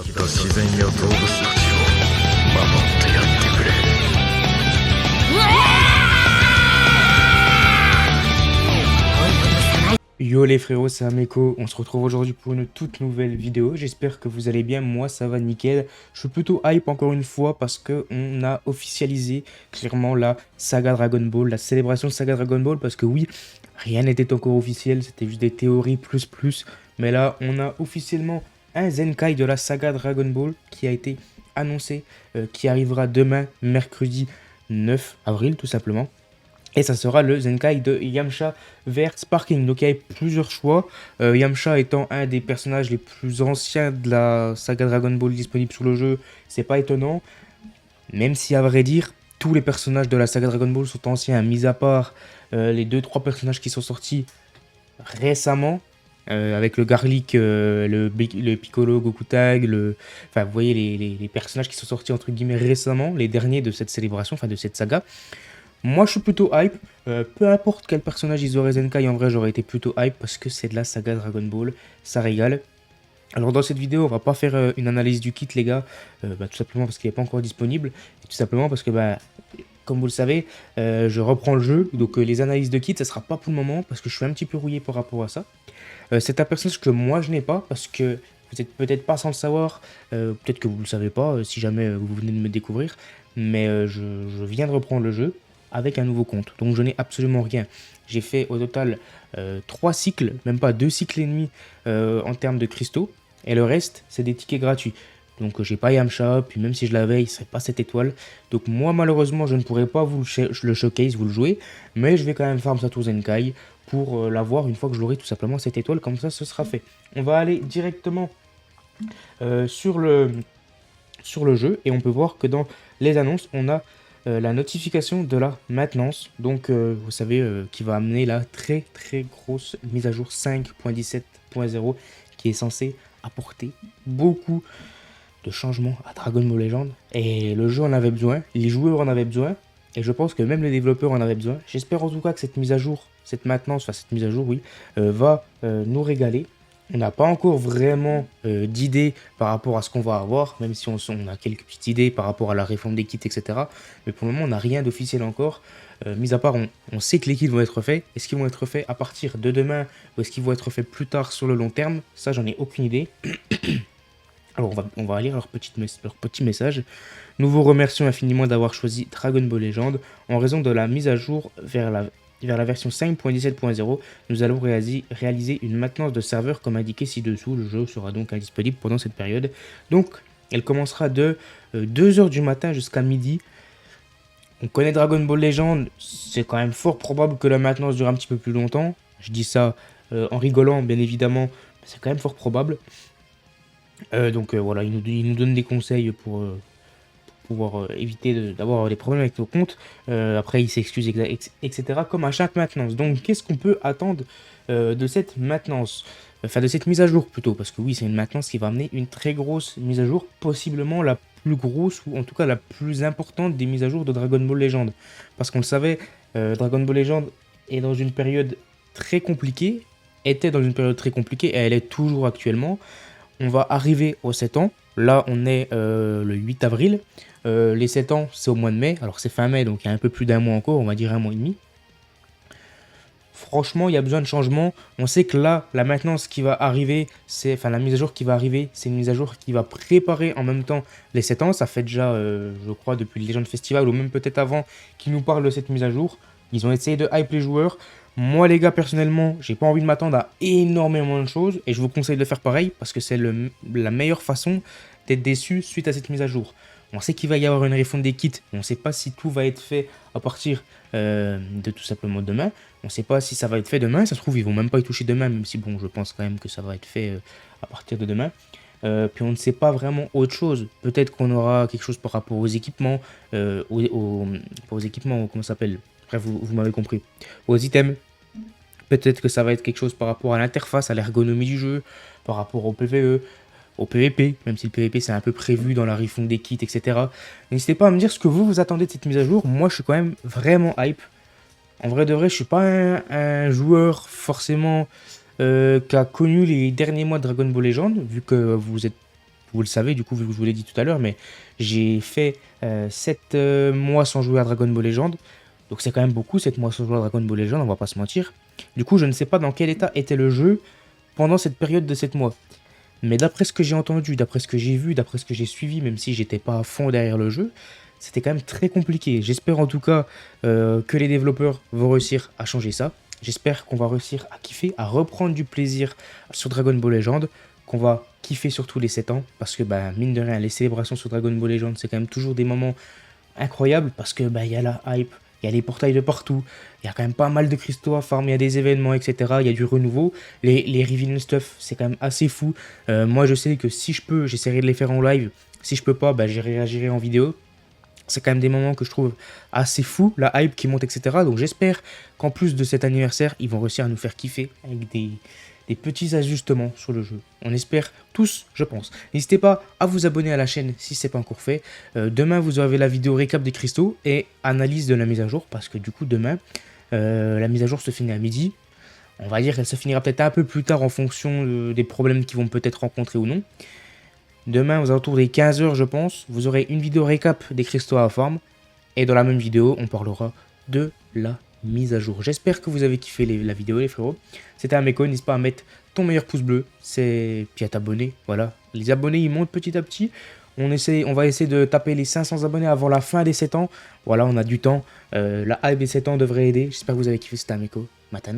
自然や動物たちを守ってやってくれ。Yo les frérots, c'est Ameko, on se retrouve aujourd'hui pour une toute nouvelle vidéo, j'espère que vous allez bien, moi ça va nickel. Je suis plutôt hype encore une fois parce que on a officialisé clairement la saga Dragon Ball, la célébration saga Dragon Ball, parce que oui, rien n'était encore officiel, c'était juste des théories plus, mais là on a officiellement un Zenkai de la saga Dragon Ball qui a été annoncé, qui arrivera demain, mercredi 9 avril tout simplement. Et ça sera le Zenkai de Yamcha vers Sparking. Donc il y avait plusieurs choix. Yamcha étant un des personnages les plus anciens de la saga Dragon Ball disponible sur le jeu, c'est pas étonnant. Même si à vrai dire, tous les personnages de la saga Dragon Ball sont anciens, mis à part les 2-3 personnages qui sont sortis récemment. Avec le Garlic, le Piccolo, Goku Tag, enfin vous voyez les personnages qui sont sortis entre guillemets récemment, les derniers de cette célébration, enfin de cette saga. Moi je suis plutôt hype, peu importe quel personnage ils auraient Zenkai, en vrai j'aurais été plutôt hype parce que c'est de la saga Dragon Ball, ça régale. Alors dans cette vidéo on va pas faire une analyse du kit les gars, tout simplement parce qu'il n'est pas encore disponible, et tout simplement parce que comme vous le savez, je reprends le jeu, donc les analyses de kit ça sera pas pour le moment parce que je suis un petit peu rouillé par rapport à ça. C'est un personnage que moi je n'ai pas parce que vous êtes peut-être pas sans le savoir, peut-être que vous le savez pas si jamais vous venez de me découvrir, mais je viens de reprendre le jeu avec un nouveau compte, donc je n'ai absolument rien. J'ai fait au total 3 cycles, même pas 2 cycles et demi en termes de cristaux, et le reste c'est des tickets gratuits. Donc j'ai pas Yamcha, puis même si je l'avais, il serait pas cette étoile. Donc moi malheureusement je ne pourrais pas vous le showcase, vous le jouer, mais je vais quand même farm Satoru Zenkai pour l'avoir une fois que je l'aurai tout simplement cette étoile, comme ça ce sera fait. On va aller directement sur le jeu, et on peut voir que dans les annonces on a la notification de la maintenance, donc vous savez qui va amener la très grosse mise à jour 5.17.0 qui est censée apporter beaucoup de changements à Dragon Ball Legend, et le jeu en avait besoin, les joueurs en avaient besoin, et je pense que même les développeurs en avaient besoin. J'espère en tout cas que cette mise à jour, cette maintenance, enfin cette mise à jour oui, va nous régaler. On n'a pas encore vraiment d'idées par rapport à ce qu'on va avoir, même si on a quelques petites idées par rapport à la réforme des kits, etc. Mais pour le moment, on n'a rien d'officiel encore. Mis à part, on sait que les kits vont être faits. Est-ce qu'ils vont être faits à partir de demain ou est-ce qu'ils vont être faits plus tard sur le long terme? Ça, j'en ai aucune idée. Alors, on va lire leur petit message. Nous vous remercions infiniment d'avoir choisi Dragon Ball Legend. En raison de la mise à jour vers la version 5.17.0, nous allons réaliser une maintenance de serveur comme indiqué ci-dessous. Le jeu sera donc indisponible pendant cette période. Donc, elle commencera de 2h du matin jusqu'à midi. On connaît Dragon Ball Legend, c'est quand même fort probable que la maintenance dure un petit peu plus longtemps. Je dis ça en rigolant, bien évidemment, mais c'est quand même fort probable. Donc voilà, il nous donne des conseils pour pouvoir éviter d'avoir des problèmes avec nos comptes. Après, il s'excuse, etc. comme à chaque maintenance. Donc, qu'est-ce qu'on peut attendre de cette maintenance? Enfin, de cette mise à jour plutôt, parce que oui, c'est une maintenance qui va amener une très grosse mise à jour, possiblement la plus grosse, ou en tout cas la plus importante des mises à jour de Dragon Ball Legend. Parce qu'on le savait, Dragon Ball Legend est dans une période très compliquée, était dans une période très compliquée, et elle est toujours actuellement. On va arriver aux 7 ans. Là, on est le 8 avril. Les 7 ans, c'est au mois de mai. Alors, c'est fin mai, donc il y a un peu plus d'un mois encore. On va dire un mois et demi. Franchement, il y a besoin de changement. On sait que là, la maintenance qui va arriver, enfin, la mise à jour qui va arriver, c'est une mise à jour qui va préparer en même temps les 7 ans. Ça fait déjà, je crois, depuis le Legend Festival, ou même peut-être avant, qu'ils nous parlent de cette mise à jour. Ils ont essayé de hype les joueurs. Moi les gars, personnellement, j'ai pas envie de m'attendre à énormément de choses, et je vous conseille de faire pareil parce que c'est la meilleure façon d'être déçu suite à cette mise à jour. On sait qu'il va y avoir une refonte des kits, on ne sait pas si tout va être fait à partir de tout simplement demain. On ne sait pas si ça va être fait demain, ça se trouve ils vont même pas y toucher demain, même si bon, je pense quand même que ça va être fait à partir de demain. Puis on ne sait pas vraiment autre chose. Peut-être qu'on aura quelque chose par rapport aux équipements, aux équipements, comment ça s'appelle? Bref, vous m'avez compris. Aux items. Peut-être que ça va être quelque chose par rapport à l'interface, à l'ergonomie du jeu, par rapport au PvE, au PvP, même si le PvP c'est un peu prévu dans la refonte des kits, etc. N'hésitez pas à me dire ce que vous attendez de cette mise à jour. Moi, je suis quand même vraiment hype. En vrai de vrai, je suis pas un joueur forcément qui a connu les derniers mois de Dragon Ball Legend, vu que vous êtes vous le savez du coup vu que je vous l'ai dit tout à l'heure, mais j'ai fait 7 mois sans jouer à Dragon Ball Legend. Donc c'est quand même beaucoup, 7 mois sans jouer à Dragon Ball Legend, on va pas se mentir. Du coup je ne sais pas dans quel état était le jeu pendant cette période de 7 mois. Mais d'après ce que j'ai entendu, d'après ce que j'ai vu, d'après ce que j'ai suivi, même si j'étais pas à fond derrière le jeu, c'était quand même très compliqué. J'espère en tout cas que les développeurs vont réussir à changer ça. J'espère qu'on va réussir à kiffer, à reprendre du plaisir sur Dragon Ball Legend, qu'on va kiffer surtout les 7 ans, parce que bah, mine de rien, les célébrations sur Dragon Ball Legend, c'est quand même toujours des moments incroyables, parce que bah, y a la hype, il y a les portails de partout, il y a quand même pas mal de cristaux à farm, il y a des événements, etc. Il y a du renouveau. Les reveal stuff, c'est quand même assez fou. Moi, je sais que si je peux, j'essaierai de les faire en live. Si je peux pas, bah, j'y réagirai en vidéo. C'est quand même des moments que je trouve assez fous, la hype qui monte, etc. Donc j'espère qu'en plus de cet anniversaire, ils vont réussir à nous faire kiffer avec des petits ajustements sur le jeu. On espère tous, je pense. N'hésitez pas à vous abonner à la chaîne si ce n'est pas encore fait. Demain, vous aurez la vidéo récap des cristaux et analyse de la mise à jour, parce que du coup, demain, la mise à jour se finit à midi. On va dire qu'elle se finira peut-être un peu plus tard en fonction des problèmes qu'ils vont peut-être rencontrer ou non. Demain, aux alentours des 15 h, je pense, vous aurez une vidéo récap des cristaux à forme. Et dans la même vidéo, on parlera de la mise à jour. J'espère que vous avez kiffé la vidéo, les frérots. C'était Ameko, n'hésite pas à mettre ton meilleur pouce bleu. Puis à t'abonner, voilà. Les abonnés, ils montent petit à petit. On va essayer de taper les 500 abonnés avant la fin des 7 ans. Voilà, on a du temps. La hype des 7 ans devrait aider. J'espère que vous avez kiffé. C'était Ameko. Matana.